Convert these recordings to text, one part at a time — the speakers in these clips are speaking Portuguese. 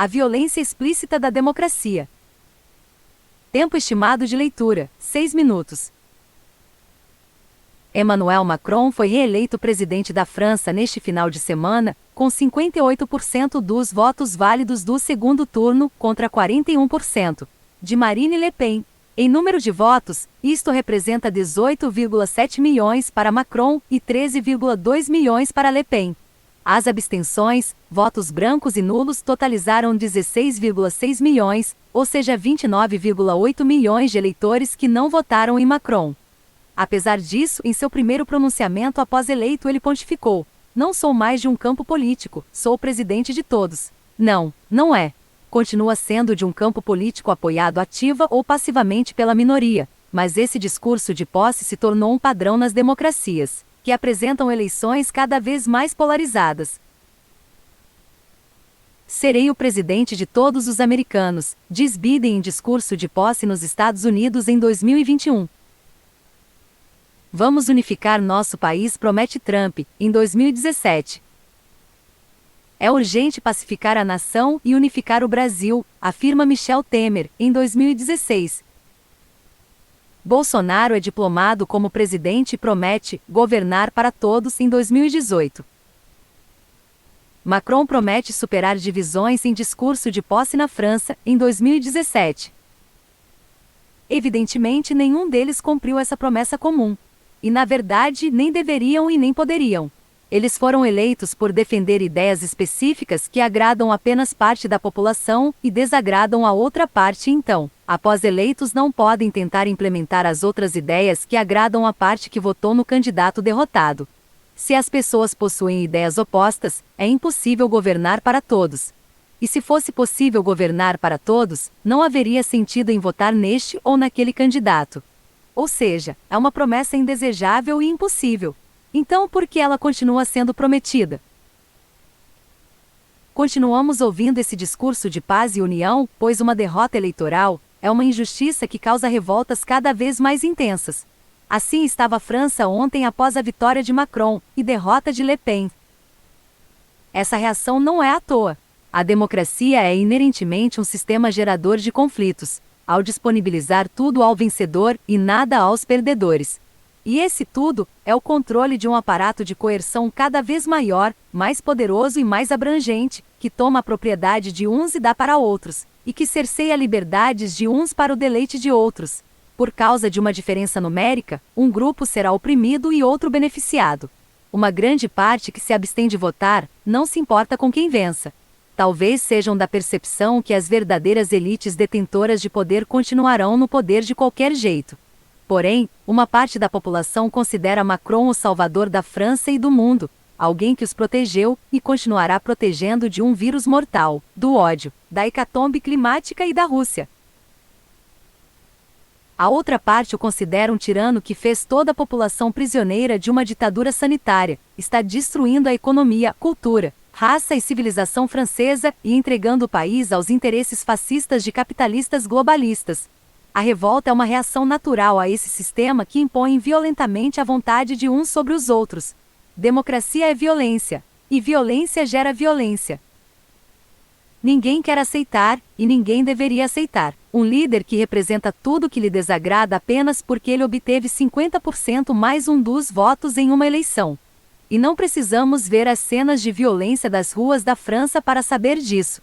A violência explícita da democracia. Tempo estimado de leitura: 6 minutos. Emmanuel Macron foi reeleito presidente da França neste final de semana, com 58% dos votos válidos do segundo turno contra 41% de Marine Le Pen. Em número de votos, isto representa 18,7 milhões para Macron e 13,2 milhões para Le Pen. As abstenções, votos brancos e nulos totalizaram 16,6 milhões, ou seja, 29,8 milhões de eleitores que não votaram em Macron. Apesar disso, em seu primeiro pronunciamento após eleito ele pontificou: "Não sou mais de um campo político, sou o presidente de todos." Não, não é. Continua sendo de um campo político apoiado ativa ou passivamente pela minoria, mas esse discurso de posse se tornou um padrão nas democracias, que apresentam eleições cada vez mais polarizadas. "Serei o presidente de todos os americanos", diz Biden em discurso de posse nos Estados Unidos em 2021. "Vamos unificar nosso país", promete Trump, em 2017. "É urgente pacificar a nação e unificar o Brasil", afirma Michel Temer, em 2016. Bolsonaro é diplomado como presidente e promete governar para todos em 2018. Macron promete superar divisões em discurso de posse na França, em 2017. Evidentemente, nenhum deles cumpriu essa promessa comum. E, na verdade, nem deveriam e nem poderiam. Eles foram eleitos por defender ideias específicas que agradam apenas parte da população e desagradam a outra parte. Então, após eleitos, não podem tentar implementar as outras ideias que agradam a parte que votou no candidato derrotado. Se as pessoas possuem ideias opostas, é impossível governar para todos. E se fosse possível governar para todos, não haveria sentido em votar neste ou naquele candidato. Ou seja, é uma promessa indesejável e impossível. Então, por que ela continua sendo prometida? Continuamos ouvindo esse discurso de paz e união, pois uma derrota eleitoral é uma injustiça que causa revoltas cada vez mais intensas. Assim estava a França ontem após a vitória de Macron e derrota de Le Pen. Essa reação não é à toa. A democracia é inerentemente um sistema gerador de conflitos, ao disponibilizar tudo ao vencedor e nada aos perdedores. E esse tudo é o controle de um aparato de coerção cada vez maior, mais poderoso e mais abrangente, que toma a propriedade de uns e dá para outros, e que cerceia liberdades de uns para o deleite de outros. Por causa de uma diferença numérica, um grupo será oprimido e outro beneficiado. Uma grande parte que se abstém de votar não se importa com quem vença. Talvez sejam da percepção que as verdadeiras elites detentoras de poder continuarão no poder de qualquer jeito. Porém, uma parte da população considera Macron o salvador da França e do mundo, alguém que os protegeu e continuará protegendo de um vírus mortal, do ódio, da hecatombe climática e da Rússia. A outra parte o considera um tirano que fez toda a população prisioneira de uma ditadura sanitária, está destruindo a economia, cultura, raça e civilização francesa e entregando o país aos interesses fascistas de capitalistas globalistas. A revolta é uma reação natural a esse sistema que impõe violentamente a vontade de uns sobre os outros. Democracia é violência, e violência gera violência. Ninguém quer aceitar, e ninguém deveria aceitar, um líder que representa tudo que lhe desagrada apenas porque ele obteve 50% mais um dos votos em uma eleição. E não precisamos ver as cenas de violência das ruas da França para saber disso.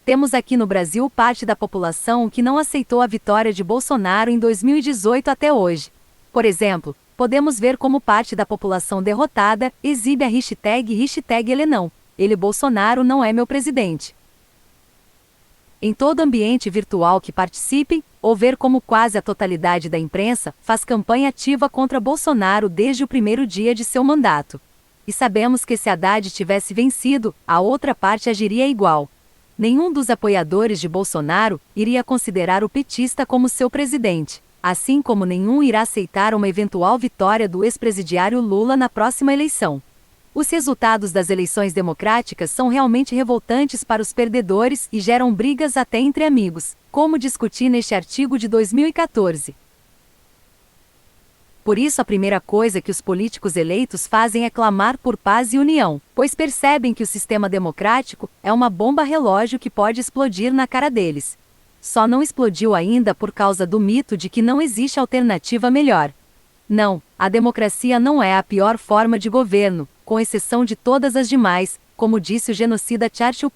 Temos aqui no Brasil parte da população que não aceitou a vitória de Bolsonaro em 2018 até hoje. Por exemplo, podemos ver como parte da população derrotada exibe a hashtag ele não, ele Bolsonaro não é meu presidente. Em todo ambiente virtual que participem, ou ver como quase a totalidade da imprensa faz campanha ativa contra Bolsonaro desde o primeiro dia de seu mandato. E sabemos que se Haddad tivesse vencido, a outra parte agiria igual. Nenhum dos apoiadores de Bolsonaro iria considerar o petista como seu presidente, assim como nenhum irá aceitar uma eventual vitória do ex-presidiário Lula na próxima eleição. Os resultados das eleições democráticas são realmente revoltantes para os perdedores e geram brigas até entre amigos, como discuti neste artigo de 2014. Por isso a primeira coisa que os políticos eleitos fazem é clamar por paz e união, pois percebem que o sistema democrático é uma bomba relógio que pode explodir na cara deles. Só não explodiu ainda por causa do mito de que não existe alternativa melhor. Não, a democracia não é a pior forma de governo, com exceção de todas as demais, como disse o genocida Churchill.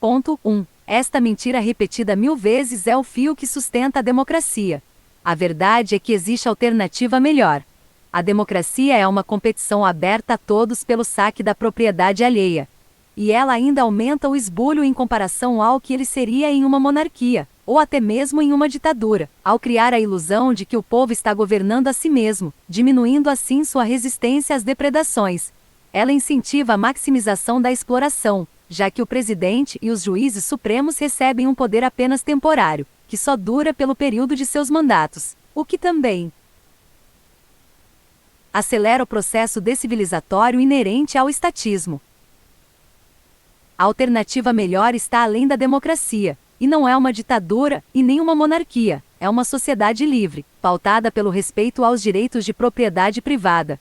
1. Esta mentira repetida 1000 vezes é o fio que sustenta a democracia. A verdade é que existe alternativa melhor. A democracia é uma competição aberta a todos pelo saque da propriedade alheia. E ela ainda aumenta o esbulho em comparação ao que ele seria em uma monarquia, ou até mesmo em uma ditadura, ao criar a ilusão de que o povo está governando a si mesmo, diminuindo assim sua resistência às depredações. Ela incentiva a maximização da exploração, já que o presidente e os juízes supremos recebem um poder apenas temporário, que só dura pelo período de seus mandatos, o que também acelera o processo decivilizatório inerente ao estatismo. A alternativa melhor está além da democracia, e não é uma ditadura e nem uma monarquia, é uma sociedade livre, pautada pelo respeito aos direitos de propriedade privada.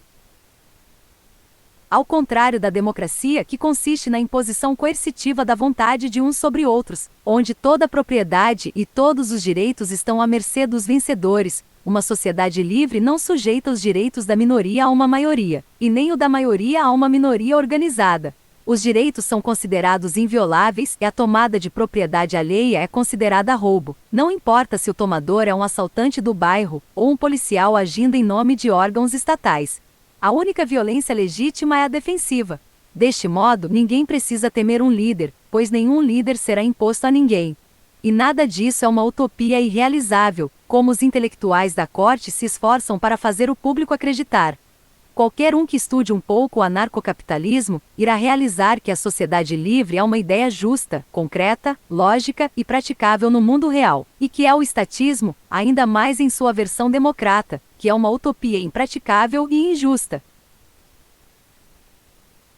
Ao contrário da democracia, que consiste na imposição coercitiva da vontade de uns sobre outros, onde toda a propriedade e todos os direitos estão à mercê dos vencedores, uma sociedade livre não sujeita os direitos da minoria a uma maioria, e nem o da maioria a uma minoria organizada. Os direitos são considerados invioláveis e a tomada de propriedade alheia é considerada roubo, não importa se o tomador é um assaltante do bairro ou um policial agindo em nome de órgãos estatais. A única violência legítima é a defensiva. Deste modo, ninguém precisa temer um líder, pois nenhum líder será imposto a ninguém. E nada disso é uma utopia irrealizável, como os intelectuais da corte se esforçam para fazer o público acreditar. Qualquer um que estude um pouco o anarcocapitalismo irá realizar que a sociedade livre é uma ideia justa, concreta, lógica e praticável no mundo real, e que é o estatismo, ainda mais em sua versão democrata, que é uma utopia impraticável e injusta.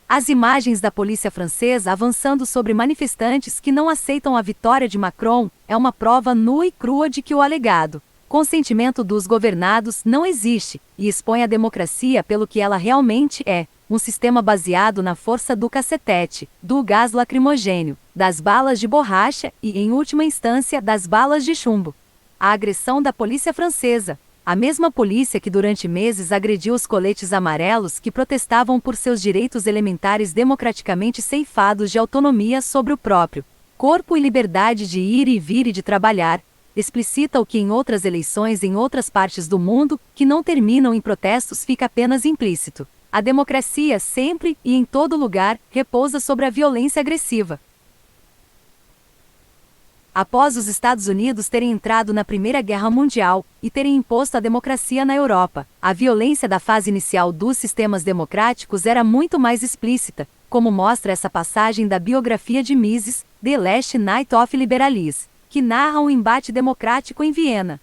As imagens da polícia francesa avançando sobre manifestantes que não aceitam a vitória de Macron é uma prova nua e crua de que o alegado consentimento dos governados não existe, e expõe a democracia pelo que ela realmente é, um sistema baseado na força do cacetete, do gás lacrimogênio, das balas de borracha e, em última instância, das balas de chumbo. A agressão da polícia francesa, a mesma polícia que durante meses agrediu os coletes amarelos que protestavam por seus direitos elementares democraticamente ceifados de autonomia sobre o próprio corpo e liberdade de ir e vir e de trabalhar, explicita o que em outras eleições em outras partes do mundo, que não terminam em protestos, fica apenas implícito. A democracia sempre e em todo lugar repousa sobre a violência agressiva. Após os Estados Unidos terem entrado na Primeira Guerra Mundial e terem imposto a democracia na Europa, a violência da fase inicial dos sistemas democráticos era muito mais explícita, como mostra essa passagem da biografia de Mises, The Last Night of Liberalism, que narra um embate democrático em Viena.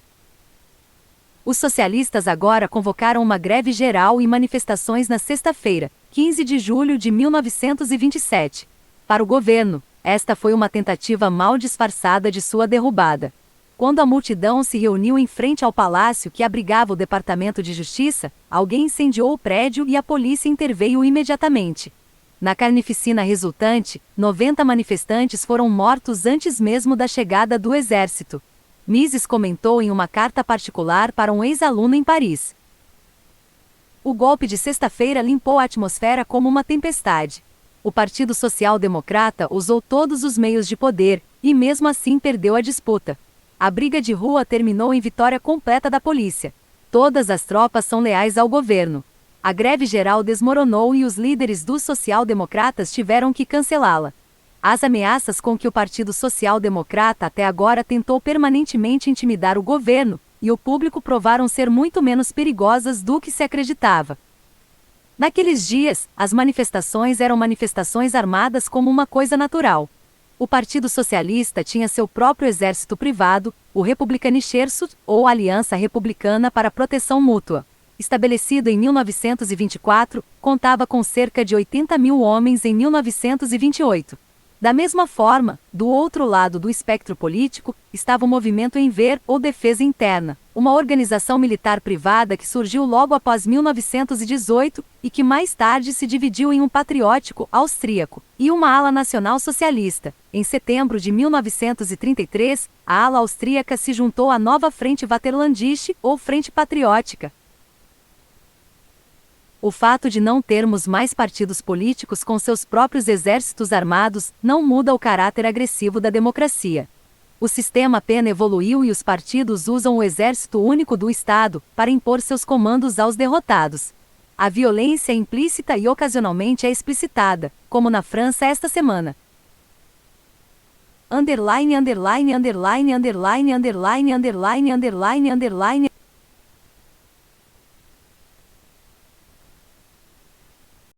Os socialistas agora convocaram uma greve geral e manifestações na sexta-feira, 15 de julho de 1927. Para o governo, esta foi uma tentativa mal disfarçada de sua derrubada. Quando a multidão se reuniu em frente ao palácio que abrigava o Departamento de Justiça, alguém incendiou o prédio e a polícia interveio imediatamente. Na carnificina resultante, 90 manifestantes foram mortos antes mesmo da chegada do exército. Mises comentou em uma carta particular para um ex-aluno em Paris. O golpe de sexta-feira limpou a atmosfera como uma tempestade. O Partido Social Democrata usou todos os meios de poder, e mesmo assim perdeu a disputa. A briga de rua terminou em vitória completa da polícia. Todas as tropas são leais ao governo. A greve geral desmoronou e os líderes dos social-democratas tiveram que cancelá-la. As ameaças com que o Partido Social Democrata até agora tentou permanentemente intimidar o governo e o público provaram ser muito menos perigosas do que se acreditava. Naqueles dias, as manifestações eram manifestações armadas como uma coisa natural. O Partido Socialista tinha seu próprio exército privado, o Republikanische ou Aliança Republicana para Proteção Mútua. Estabelecido em 1924, contava com cerca de 80 mil homens em 1928. Da mesma forma, do outro lado do espectro político, estava o movimento Enver, ou Defesa Interna, uma organização militar privada que surgiu logo após 1918 e que mais tarde se dividiu em um patriótico austríaco e uma ala nacional socialista. Em setembro de 1933, a ala austríaca se juntou à nova Frente Vaterlandische, ou Frente Patriótica. O fato de não termos mais partidos políticos com seus próprios exércitos armados não muda o caráter agressivo da democracia. O sistema apenas evoluiu e os partidos usam o exército único do Estado para impor seus comandos aos derrotados. A violência é implícita e ocasionalmente é explicitada, como na França esta semana. ________________________________________________________________________________